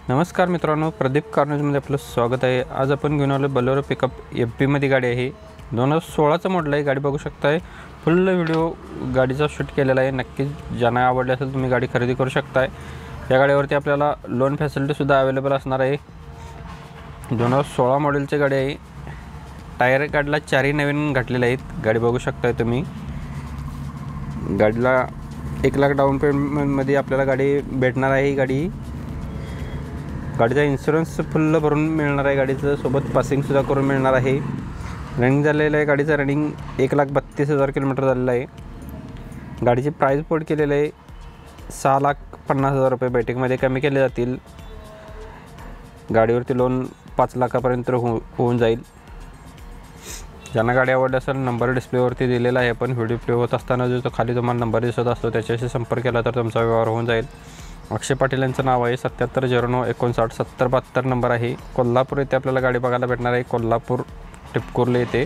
नमस्कार मित्रांनो, प्रदीप कार्नजमध्ये आपलं स्वागत आहे। आज आपण घेऊन आलो बोलेरो पिकअप एफबीमध्ये गाडी आहे। 2016चं मॉडेल आहे। गाडी बघू शकताय। फुल व्हिडिओ गाडीचा शूट केलेला आहे। नक्कीच ज्यांना आवडली असेल तुम्ही गाडी खरेदी करू शकताय। या गाडीवरती आपल्याला लोन फॅसिलिटीसुद्धा अवेलेबल असणार आहे। 2016 मॉडेलची गाडी आहे। टायर गाडीला चारही नवीन घातलेले आहेत। गाडी बघू शकताय तुम्ही। गाडीला 1 लाख डाऊन पेमेंटमध्ये आपल्याला गाडी भेटणार आहे। ही गाडीचा इन्शुरन्स फुल भरून मिळणार आहे। गाडीचं सोबत पासिंगसुद्धा करून मिळणार आहे। रनिंग झालेलं आहे। गाडीचं रनिंग 1,32,000 किलोमीटर झालेलं आहे। गाडीची प्राईस पोट केलेलं आहे 6,50,000 रुपये। बैठकमध्ये कमी केले जातील। गाडीवरती लोन 5 लाखापर्यंत होऊन जाईल। ज्यांना गाडी आवडली असेल नंबर डिस्प्लेवरती दिलेला आहे। पण व्हिडिओ प्ले होत असताना जो खाली तुम्हाला नंबर दिसत असतो त्याच्याशी संपर्क केला तर तुमचा व्यवहार होऊन जाईल। अक्षय पाटील यांचं नाव आहे। 7709597072 नंबर आहे। कोल्हापूर येथे आपल्याला गाडी बघायला भेटणार आहे। कोल्हापूर टिपकुर्ले येथे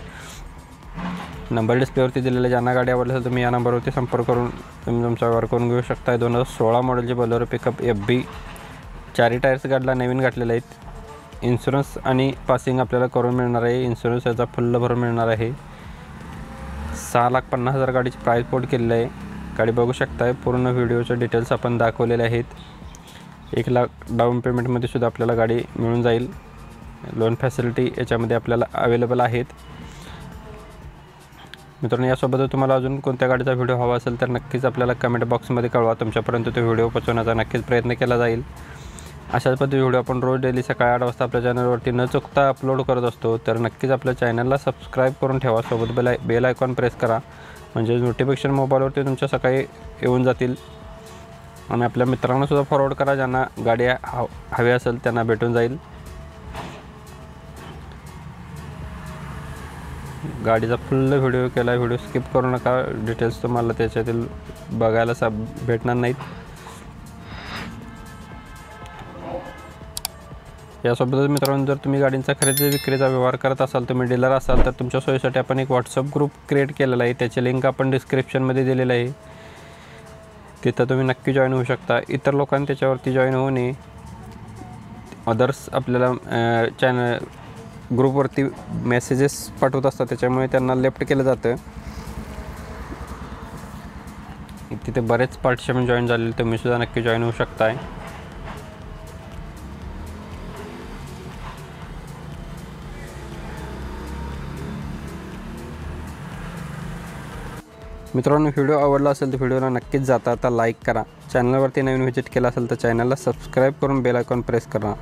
नंबर डिस्प्लेवरती दिलेले। ज्यांना गाडी आवडली असेल तुम्ही या नंबरवरती संपर्क करून तुम्ही तुमचा व्यवहार करून घेऊ शकता। 2016 मॉडेलची बोलेरो पिकअप FB चारही टायर्स गाडीला नवीन घातलेले आहेत। इन्शुरन्स आणि पासिंग आपल्याला करून मिळणार आहे। इन्शुरन्स याचा फुल्ल भरून मिळणार आहे। 6,50,000 गाडीची प्राईस पोट केलेली आहे। गाडी बघू शकताय। पूर्ण व्हिडिओचे डिटेल्स आपण दाखवलेले आहेत। 1 लाख डाऊन पेमेंटमध्ये सुद्धा आपल्याला गाडी मिळून जाईल। लोन फॅसिलिटी याच्यामध्ये आपल्याला अवेलेबल आहेत। मित्रांनो, यासोबत तुम्हाला अजून कोणत्या गाडीचा व्हिडिओ हवा असेल तर नक्कीच आपल्याला कमेंट बॉक्समध्ये कळवा। तुमच्यापर्यंत तो व्हिडिओ पोहोचवण्याचा नक्कीच प्रयत्न केला जाईल। अशाच पद्धतीचे व्हिडिओ आपण रोज डेली सकाळी 8 वाजता आपल्या चॅनलवरती न चुकता अपलोड करत असतो। तर नक्कीच आपल्या चॅनलला सबस्क्राईब करून ठेवा। सोबत बेल आयकॉन प्रेस करा म्हणजे नोटिफिकेशन मोबाईलवरती तुमच्या सकाळी येऊन जातील। आणि आपल्या मित्रांना सुद्धा फॉरवर्ड करा। ज्यांना गाडी हवी असेल त्यांना भेटून जाईल। गाडीचा फुल व्हिडिओ केला। व्हिडिओ स्किप करू नका। डिटेल्स तुम्हाला त्याच्यातील बघायला भेटणार नाहीत। यासोबतच मित्रांनो, जर तुम्ही गाडींचा खरेदी विक्रीचा व्यवहार करत असाल, तुम्ही डीलर असाल तर तुमच्या सोयीसाठी आपण एक व्हॉट्सअप ग्रुप क्रिएट केलेला आहे। त्याची लिंक आपण डिस्क्रिप्शनमध्ये दिलेलं आहे। तिथं तुम्ही नक्की जॉईन होऊ शकता। इतर लोकांनी त्याच्यावरती जॉईन होणे अदर्स आपल्याला ग्रुपवरती मेसेजेस पाठवत असतात, त्याच्यामुळे त्यांना लेफ्ट केलं जातं। तिथे बरेच पार्टिसिपंट जॉईन झालेले, तुम्ही सुद्धा नक्की जॉईन होऊ शकताय। मित्रांनो, व्हिडिओ आवडला असेल तर व्हिडिओला नक्कीच जाता लाईक करा। चॅनलवरती नवीन व्हिजिट केला असेल तर चॅनलला सबस्क्राईब करून बेल आयकॉन प्रेस करा।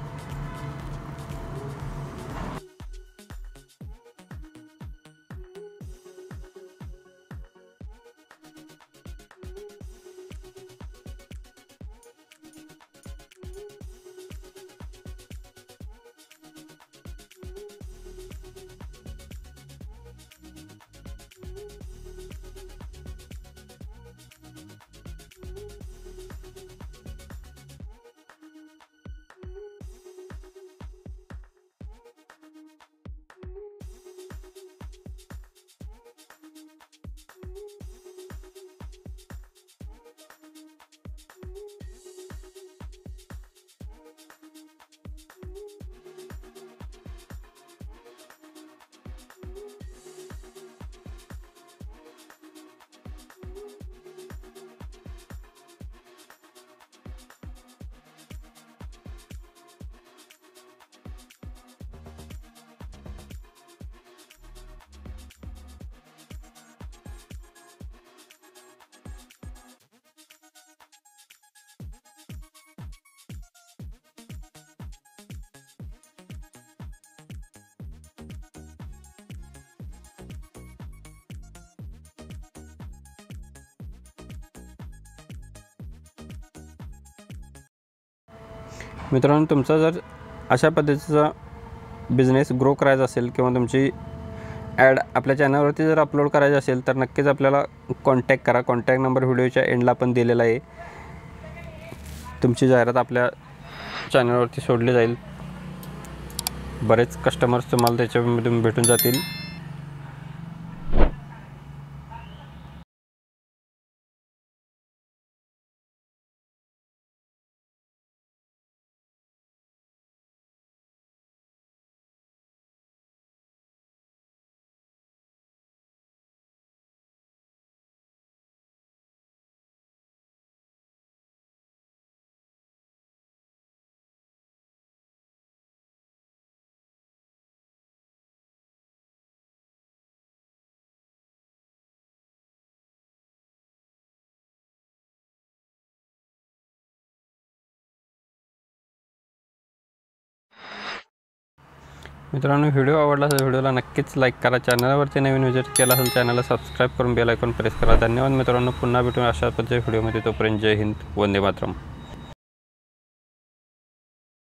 मित्रांनो, तुमचा जर अशा पद्धतीचा बिझनेस ग्रो करायचा असेल किंवा तुमची ॲड आपल्या चॅनलवरती जर अपलोड करायची असेल तर नक्कीच आपल्याला कॉन्टॅक्ट करा। कॉन्टॅक्ट नंबर व्हिडिओच्या एंडला पण दिलेला आहे। तुमची जाहिरात आपल्या चॅनलवरती सोडली जाईल। बरेच कस्टमर्स तुम्हाला त्याच्यामधून भेटून जातील। मित्रांनो, व्हिडिओ आवडला असेल व्हिडिओला नक्कीच लाईक करा. चॅनलवरती नवीन व्हिजिट केला असेल चॅनलला सबस्क्राईब करून बेल आयकॉन प्रेस करा. धन्यवाद मित्रांनो. पुन्हा भेटूया अशा पद्धतीच्या व्हिडिओमध्ये. तोपर्यंत जय हिंद, वंदे मातरम.